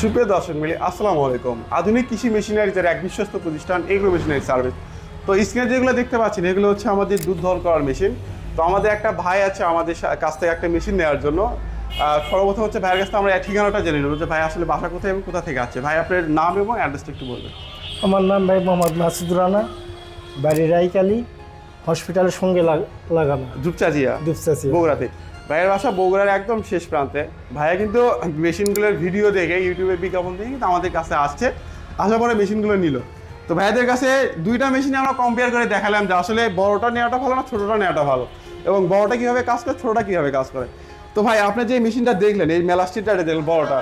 সুপ্রিয় দর্শক মিলে আসসালামু আলাইকুম। আধুনিক কৃষি মেশিনারিজের এক বিশ্বস্ত প্রতিষ্ঠান এগ্রো মেশিনারি সার্ভিস। তো স্ক্রিনে যেগুলো দেখতে পাচ্ছেন এগুলো হচ্ছে আমাদের দুধ দহন করার মেশিন। তো আমাদের একটা ভাই আছে আমাদের কাছ থেকে একটা মেশিন নেওয়ার জন্য। সর্বপ্রথম হচ্ছে ভাইয়ের কাছ থেকে আমরা ঠিকানাটা জেনে নেব যে ভাই আসলে বাসা কোথায় এবং কোথা থেকে আছে। ভাই আপনার নাম এবং অ্যাড্রেসটা একটু বলবেন। আমার নাম ভাই মোহাম্মদ মাসুদ রানা, বাড়ি রাইকালি, হসপিটালের সঙ্গে লাগানো দুপচাচিয়া বগুড়াতে। ভাইয়ের বাসা বগুড়ার একদম শেষ প্রান্তে। ভাইয়া কিন্তু মেশিনগুলোর ভিডিও দেখে ইউটিউবে বিজ্ঞাপন দেখে কিন্তু আমাদের কাছে আসছে, আসার পরে মেশিনগুলো নিল। তো ভাইয়াদের কাছে দুইটা মেশিন আমরা কম্পেয়ার করে দেখালাম যে আসলে বড়টা নেওয়াটা ভালো না ছোটোটা নেওয়াটা ভালো, এবং বড়টা কীভাবে কাজ করে ছোটোটা কীভাবে কাজ করে। তো ভাই আপনি যে মেশিনটা দেখলেন, এই মেলাস্টিকটা দেখলেন বড়টা,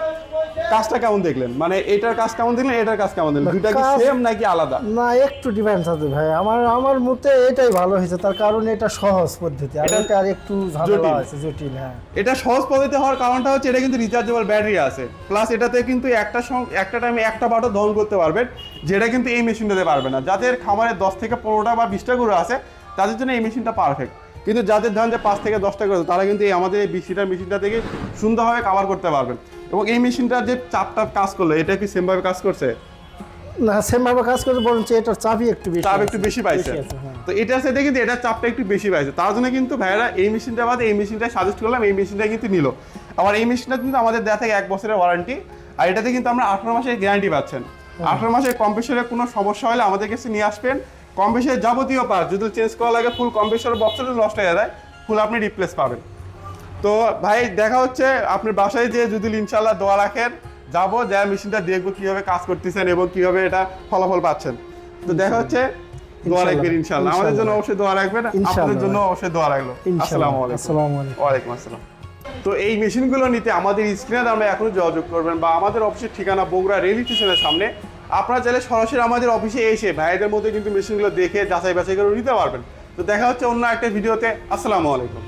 কাজটা কেমন দেখলেন? মানে এটার কাজ কেমন দেখলেন, এটার কাজ কেমন দেখলেন? দুইটা কি সেম নাকি আলাদা? না, একটু ডিফারেন্স আছে ভাই। আমার মতে এটাই ভালো হয়েছে, তার কারণ এটা সহজ পদ্ধতি, আর এটা আর একটু ঝামেলা আছে, জটিল। হ্যাঁ, এটা সহজ পদ্ধতি হওয়ার কারণটা হচ্ছে এটা কিন্তু রিচার্জেবল ব্যাটারি আছে, প্লাস এটাতে কিন্তু একটা টাইমে একটা বাটও দহন করতে পারবেন, যেটা কিন্তু এই মেশিনটাতে পারবে না। যাদের খামারে 10 থেকে 15টা বা 20টা গরু আছে তাদের জন্য এই মেশিনটা পারফেক্ট, কিন্তু যাদের ধরেন যে 5 থেকে 10টা গরু তারা কিন্তু আমাদের এই 20 লিটার মেশিনটা থেকে সুন্দরভাবে কাভার করতে পারবেন। এবং এই মেশিনটার যে চাপটা কাজ করলো, এটা কি সেমভাবে কাজ করছে? না, সেমভাবে কাজ করতে বলছে এটার চাপই একটু বেশি, চাপ একটু বেশি পাইছে। তো এটার সাথে কিন্তু এটার চাপটা একটু বেশি পাইছে, তার জন্য কিন্তু ভাইয়েরা এই মেশিনটা বাদে এই মেশিনটা সাজেস্ট করলাম, এই মেশিনটা কিন্তু নিল। আবার এই মেশিনটা কিন্তু আমাদের দেওয়া থাকে 1 বছরের ওয়ারেন্টি, আর এটাতে কিন্তু আমরা 18 মাসের গ্যারান্টি পাচ্ছেন। 18 মাসের কম্প্রেসরের কোনো সমস্যা হলে আমাদের কাছে নিয়ে আসবেন। কম্প্রেসরের যাবতীয় পার্ট যদি চেঞ্জ করা লাগে, ফুল কম্প্রেসর বক্সটা নষ্ট হয়ে যায়, ফুল আপনি রিপ্লেস পাবেন। তো ভাই দেখা হচ্ছে আপনার বাসায় যে যদি ইনশাল্লাহ দোয়া রাখেন, যাবো যা মেশিনটা দেখবো কিভাবে কাজ করতেছেন এবং কিভাবে এটা ফলাফল পাচ্ছেন। তো দেখা হচ্ছে, দোয়া রাখবেন ইনশাল্লাহ। আমাদের জন্য অবশ্যই দোয়া রাখবেন, আপনাদের জন্য অবশ্যই দোয়া রাখলো। আসসালামু আলাইকুম। ওয়ালাইকুম আসসালাম। তো এই মেশিনগুলো নিতে আমাদের স্ক্রিনে আমরা এখনো যোগাযোগ করবেন, বা আমাদের অফিসের ঠিকানা বগুড়া রেল স্টেশনের সামনে। আপনারা চাইলে সরাসরি আমাদের অফিসে এসে ভাইদের মধ্যে কিন্তু মেশিনগুলো দেখে যাচাই বাছাই করে নিতে পারবেন। তো দেখা হচ্ছে অন্য একটা ভিডিওতে। আসসালামু আলাইকুম।